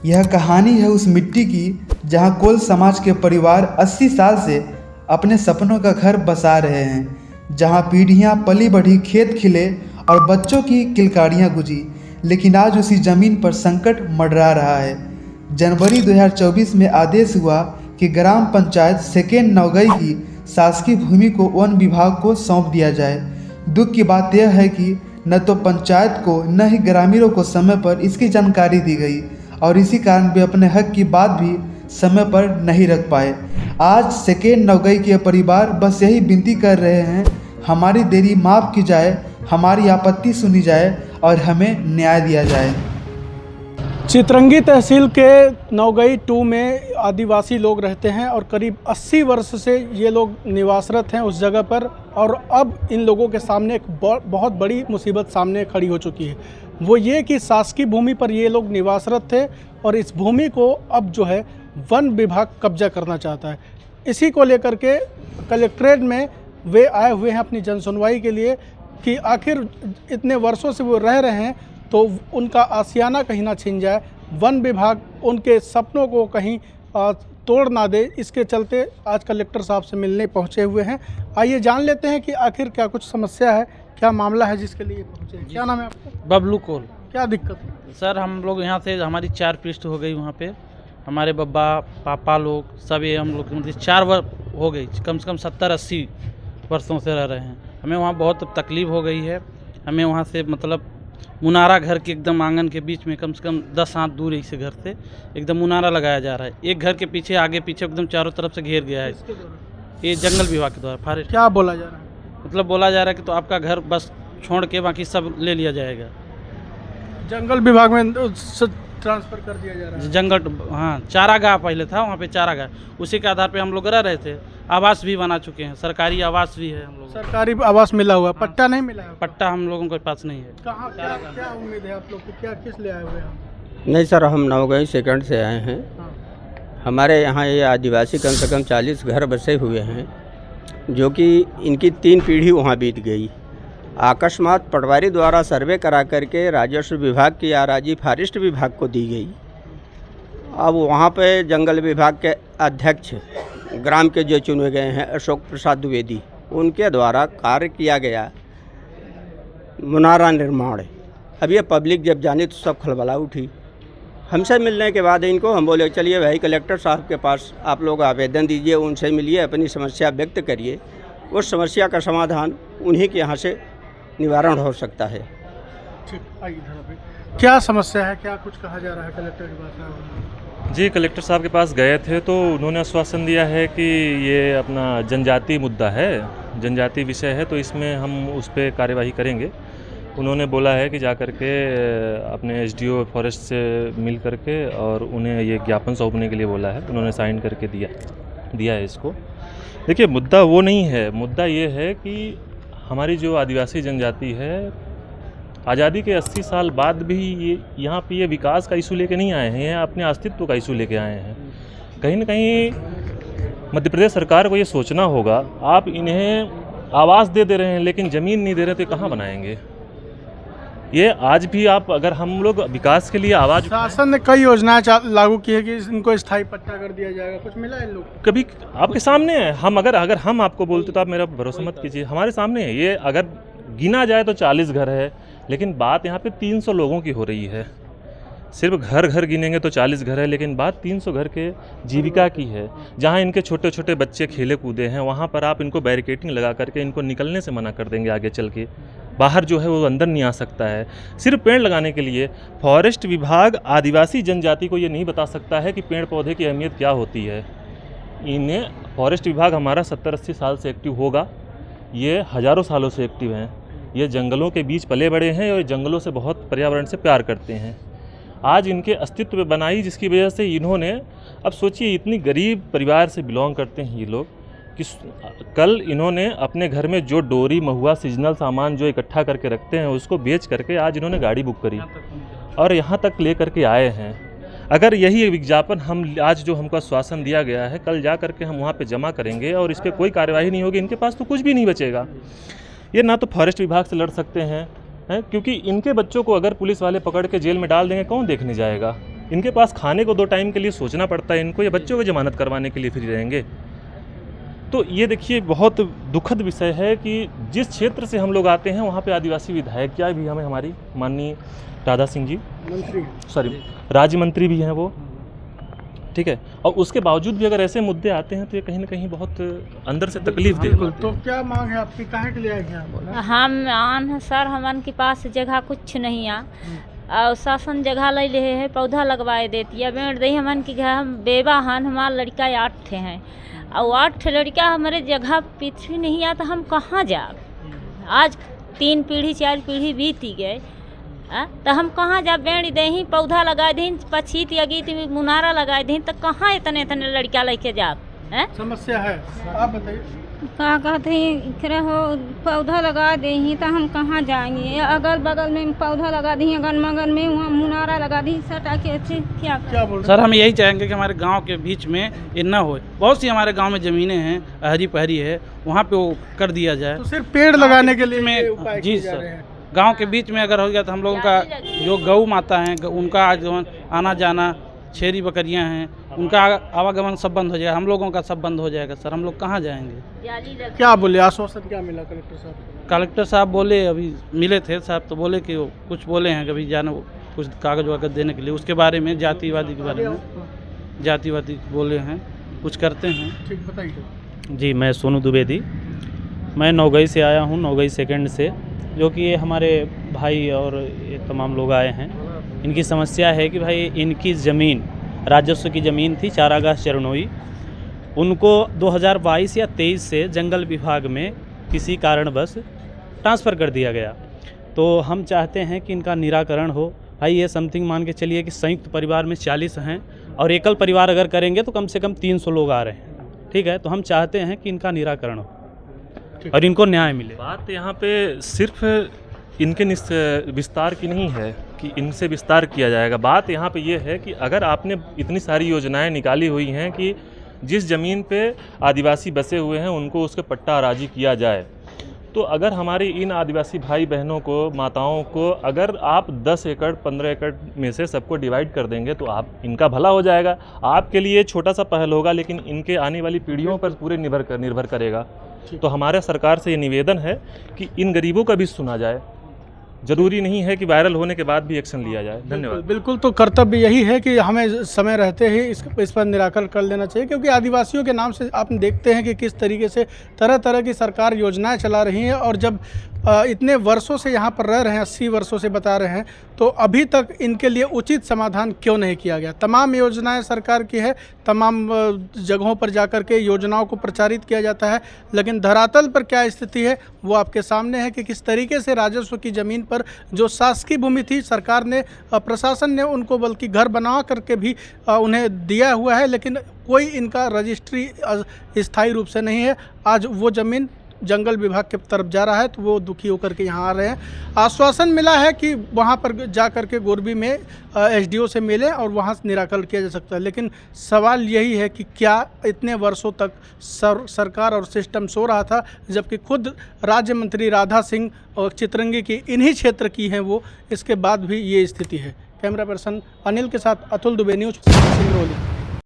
यह कहानी है उस मिट्टी की जहां कोल समाज के परिवार 80 साल से अपने सपनों का घर बसा रहे हैं, जहां पीढ़ियां पली बढ़ी खेत खिले और बच्चों की किलकारियां गुजी, लेकिन आज उसी ज़मीन पर संकट मंडरा रहा है। जनवरी 2024 में आदेश हुआ कि ग्राम पंचायत सेकेंड नवगई की शासकीय भूमि को वन विभाग को सौंप दिया जाए। दुख की बात यह है कि न तो पंचायत को न ही ग्रामीणों को समय पर इसकी जानकारी दी गई और इसी कारण वे अपने हक की बात भी समय पर नहीं रख पाए। आज सेकेंड नवगई के परिवार बस यही विनती कर रहे हैं, हमारी देरी माफ़ की जाए, हमारी आपत्ति सुनी जाए और हमें न्याय दिया जाए। चितरंगी तहसील के नवगई 2 में आदिवासी लोग रहते हैं और करीब 80 वर्ष से ये लोग निवासरत हैं उस जगह पर, और अब इन लोगों के सामने एक बहुत बड़ी मुसीबत सामने खड़ी हो चुकी है। वो ये कि शासकीय भूमि पर ये लोग निवासरत थे और इस भूमि को अब जो है वन विभाग कब्जा करना चाहता है। इसी को लेकर के कलेक्ट्रेट में वे आए हुए हैं अपनी जनसुनवाई के लिए कि आखिर इतने वर्षों से वो रह रहे हैं तो उनका आशियाना कहीं ना छिन जाए, वन विभाग उनके सपनों को कहीं तोड़ ना दे। इसके चलते आज कलेक्टर साहब से मिलने पहुंचे हुए हैं। आइए जान लेते हैं कि आखिर क्या कुछ समस्या है, क्या मामला है जिसके लिए पहुंचे हैं। क्या नाम है आपका? बबलू कोल। क्या दिक्कत है? सर हम लोग यहाँ से हमारी 4 पृष्ठ हो गई, वहाँ पे हमारे बब्बा पापा लोग सब, ये हम लोग मतलब 4 वर्ष हो गई, कम से कम 70-80 वर्षों से रह रहे हैं। हमें वहाँ बहुत तकलीफ़ हो गई है। हमें वहाँ से मतलब मुनारा घर के एकदम आंगन के बीच में कम से कम 10 हाथ दूर इस घर से एकदम मुनारा लगाया जा रहा है। एक घर के पीछे आगे पीछे एकदम चारों तरफ से घेर गया है। ये जंगल विभाग के द्वारा फॉरेस्ट। क्या बोला जा रहा है? मतलब बोला जा रहा है कि तो आपका घर बस छोड़ के बाकी सब ले लिया जाएगा। जंगल विभाग में ट्रांसफ़र कर दिया जा रहा है। जंगल, हाँ, चारागाह पहले था, वहाँ पे चारागाह, उसी के आधार पे हम लोग रह रहे थे। आवास भी बना चुके हैं, सरकारी आवास भी है हम लोग। सरकारी आवास मिला हुआ, पट्टा नहीं मिला है? पट्टा हम लोगों के पास नहीं है। कहाँ क्या उम्मीद है आप लोग की? क्या किस लिए आए हुए हैं? नहीं सर, हम नवगई सेकंड से आए हैं। हमारे यहाँ ये आदिवासी कम से कम 40 घर बसे हुए हैं, जो कि इनकी 3 पीढ़ी वहाँ बीत गई। अकस्मात पटवारी द्वारा सर्वे करा करके राजस्व विभाग की अराजी फॉरेस्ट विभाग को दी गई। अब वहाँ पे जंगल विभाग के अध्यक्ष ग्राम के जो चुने गए हैं अशोक प्रसाद द्विवेदी, उनके द्वारा कार्य किया गया मुनारा निर्माण। अब ये पब्लिक जब जानी तो सब खलबला उठी। हमसे मिलने के बाद इनको हम बोले चलिए भाई कलेक्टर साहब के पास आप लोग आवेदन दीजिए, उनसे मिलिए, अपनी समस्या व्यक्त करिए, उस समस्या का समाधान उन्हीं के यहाँ से निवारण हो सकता है। ठीक, आइए इधर पे। क्या समस्या है, क्या कुछ कहा जा रहा है कलेक्टर के पास? जी, कलेक्टर साहब के पास गए थे तो उन्होंने आश्वासन दिया है कि ये अपना जनजाति मुद्दा है, जनजाति विषय है, तो इसमें हम उस पर कार्यवाही करेंगे। उन्होंने बोला है कि जा कर के अपने एसडीओ फॉरेस्ट से मिल करके और उन्हें ये ज्ञापन सौंपने के लिए बोला है। उन्होंने साइन करके दिया है इसको। देखिए, मुद्दा वो नहीं है, मुद्दा ये है कि हमारी जो आदिवासी जनजाति है, आज़ादी के 80 साल बाद भी ये यहाँ पे ये विकास का इशू लेके नहीं आए हैं, ये अपने अस्तित्व का इशू लेके आए हैं। कहीं ना कहीं मध्य प्रदेश सरकार को ये सोचना होगा, आप इन्हें आवास दे रहे हैं लेकिन ज़मीन नहीं दे रहे तो कहाँ बनाएंगे? ये आज भी आप, अगर हम लोग विकास के लिए आवाज़, शासन ने कई योजनाएं लागू की है कि इनको स्थायी पट्टा कर दिया जाएगा, कुछ मिला है इन लोग? कभी आपके सामने है। हम अगर हम आपको बोलते तो आप मेरा भरोसा मत कीजिए, हमारे सामने है। ये अगर गिना जाए तो 40 घर है, लेकिन बात यहाँ पे 300 लोगों की हो रही है। सिर्फ घर गिनेंगे तो 40 घर है, लेकिन बात 300 घर के जीविका की है। जहाँ इनके छोटे छोटे बच्चे खेले कूदे हैं, वहाँ पर आप इनको बैरिकेडिंग लगा करके इनको निकलने से मना कर देंगे। आगे चल के बाहर जो है वो अंदर नहीं आ सकता है। सिर्फ पेड़ लगाने के लिए फॉरेस्ट विभाग आदिवासी जनजाति को ये नहीं बता सकता है कि पेड़ पौधे की अहमियत क्या होती है। इन्हें फॉरेस्ट विभाग हमारा 70-80 साल से एक्टिव होगा, ये हज़ारों सालों से एक्टिव हैं। ये जंगलों के बीच पले बड़े हैं और जंगलों से बहुत पर्यावरण से प्यार करते हैं। आज इनके अस्तित्व में बनाई, जिसकी वजह से इन्होंने, अब सोचिए इतनी गरीब परिवार से बिलोंग करते हैं ये लोग, कि कल इन्होंने अपने घर में जो डोरी, महुआ, सीजनल सामान जो इकट्ठा करके रखते हैं उसको बेच करके आज इन्होंने गाड़ी बुक करी और यहाँ तक ले करके आए हैं। अगर यही विज्ञापन हम आज जो हमको आश्वासन दिया गया है, कल जा करके हम वहाँ पे जमा करेंगे और इस पर कोई कार्यवाही नहीं होगी, इनके पास तो कुछ भी नहीं बचेगा। ये ना तो फॉरेस्ट विभाग से लड़ सकते हैं, क्योंकि इनके बच्चों को अगर पुलिस वाले पकड़ के जेल में डाल देंगे, कौन देखने जाएगा? इनके पास खाने को 2 टाइम के लिए सोचना पड़ता है इनको, या बच्चों की जमानत करवाने के लिए फ्री रहेंगे। तो ये देखिए बहुत दुखद विषय है कि जिस क्षेत्र से हम लोग आते हैं वहाँ पे आदिवासी विधायक क्या भी हमें हमारी माननीय राधा सिंह जी राज्य मंत्री भी हैं वो, ठीक है, और उसके बावजूद भी अगर ऐसे मुद्दे आते हैं तो ये कहीं ना कहीं बहुत अंदर से तकलीफ दे। तो क्या मांग है आपकी, काहे के लिए आए हैं आप? हम आन सर, हमन के पास जगह कुछ नहीं आ और शासन जगह ले ले है, पौधा लगवाए देती है, बेड़ दही हमन की घर, हम बेवा हन, हमारा लड़का 8 ठे हैं और 8 लड़का हमारे जगह पीछे नहीं आ तो हम कहाँ जाब? आज 3 पीढ़ी 4 पीढ़ी बीती गए तो हम कहाँ जा? बेड़ दही पौधा लगा दीन, पछीत अगीत मुनारा लगा दीन, तो कहाँ इतने इतने लड़का लेके जाब? समस्या है, आप बताइए। का कहते हैं हो पौधा लगा दे तो हम कहाँ जाएंगे? अगल बगल में पौधा लगा दी, अगल बगल में वहाँ मुनारा लगा दी, सटा के अच्छे क्या बोल सर हम यही चाहेंगे कि हमारे गांव के बीच में ये ना हो। बहुत सी हमारे गांव में ज़मीनें हैं, अहरी पहरी है, वहाँ पे वो कर दिया जाए। तो सिर्फ पेड़ लगाने के लिए में उपाय जी किए जा सर, रहे हैं। गांव के बीच में अगर हो गया तो हम लोगों का जो गौ माता हैं उनका आना जाना, छेरी बकरियां हैं, उनका आवागमन सब बंद हो जाएगा, हम लोगों का सब बंद हो जाएगा। सर हम लोग कहाँ जाएंगे? क्या बोले, आश्वासन क्या मिला कलेक्टर साहब? कलेक्टर साहब बोले, अभी मिले थे साहब तो बोले कि वो कुछ बोले हैं कभी जाना कुछ कागज वागज देने के लिए, उसके बारे में जातिवादी के बारे में जातिवादी बोले हैं, कुछ करते हैं। ठीक, बताइए। जी मैं सोनू द्विवेदी, मैं नौगई से आया हूँ, नौगई सेकंड से, जो कि ये हमारे भाई और ये तमाम लोग आए हैं। इनकी समस्या है कि भाई इनकी ज़मीन राजस्व की ज़मीन थी चारागाह चरनोई, उनको 2022 या 23 से जंगल विभाग में किसी कारणवश ट्रांसफ़र कर दिया गया। तो हम चाहते हैं कि इनका निराकरण हो। भाई ये समथिंग मान के चलिए कि संयुक्त परिवार में 40 हैं और एकल परिवार अगर करेंगे तो कम से कम 300 लोग आ रहे हैं, ठीक है। तो हम चाहते हैं कि इनका निराकरण हो और इनको न्याय मिले। बात यहाँ पे सिर्फ इनके विस्तार की नहीं है कि इनसे विस्तार किया जाएगा। बात यहाँ पे ये है कि अगर आपने इतनी सारी योजनाएं निकाली हुई हैं कि जिस ज़मीन पे आदिवासी बसे हुए हैं उनको उसके पट्टा हराजी किया जाए, तो अगर हमारे इन आदिवासी भाई बहनों को, माताओं को अगर आप 10 एकड़ 15 एकड़ में से सबको डिवाइड कर देंगे तो आप इनका भला हो जाएगा। आपके लिए छोटा सा पहल होगा लेकिन इनके आने वाली पीढ़ियों पर पूरे निर्भर करेगा। तो हमारे सरकार से ये निवेदन है कि इन गरीबों का भी सुना जाए। जरूरी नहीं है कि वायरल होने के बाद भी एक्शन लिया जाए। धन्यवाद। बिल्कुल, तो कर्तव्य यही है कि हमें समय रहते ही इस पर निराकरण कर लेना चाहिए, क्योंकि आदिवासियों के नाम से आप देखते हैं कि किस तरीके से तरह तरह की सरकार योजनाएं चला रही हैं, और जब इतने वर्षों से यहाँ पर रह रहे हैं, 80 वर्षों से बता रहे हैं, तो अभी तक इनके लिए उचित समाधान क्यों नहीं किया गया? तमाम योजनाएं सरकार की है, तमाम जगहों पर जाकर के योजनाओं को प्रचारित किया जाता है, लेकिन धरातल पर क्या स्थिति है वो आपके सामने है कि किस तरीके से राजस्व की ज़मीन पर जो शासकीय भूमि थी, सरकार ने, प्रशासन ने उनको बल्कि घर बना करके भी उन्हें दिया हुआ है, लेकिन कोई इनका रजिस्ट्री स्थायी रूप से नहीं है। आज वो ज़मीन जंगल विभाग के तरफ जा रहा है तो वो दुखी होकर के यहाँ आ रहे हैं। आश्वासन मिला है कि वहाँ पर जा कर के गोरबी में एसडीओ से मिले और वहाँ से निराकरण किया जा सकता है, लेकिन सवाल यही है कि क्या इतने वर्षों तक सरकार और सिस्टम सो रहा था, जबकि खुद राज्य मंत्री राधा सिंह और चितरंगी की इन्हीं क्षेत्र की हैं वो, इसके बाद भी ये स्थिति है। कैमरा पर्सन अनिल के साथ अतुल दुबे, न्यूज़ सिंगरौली।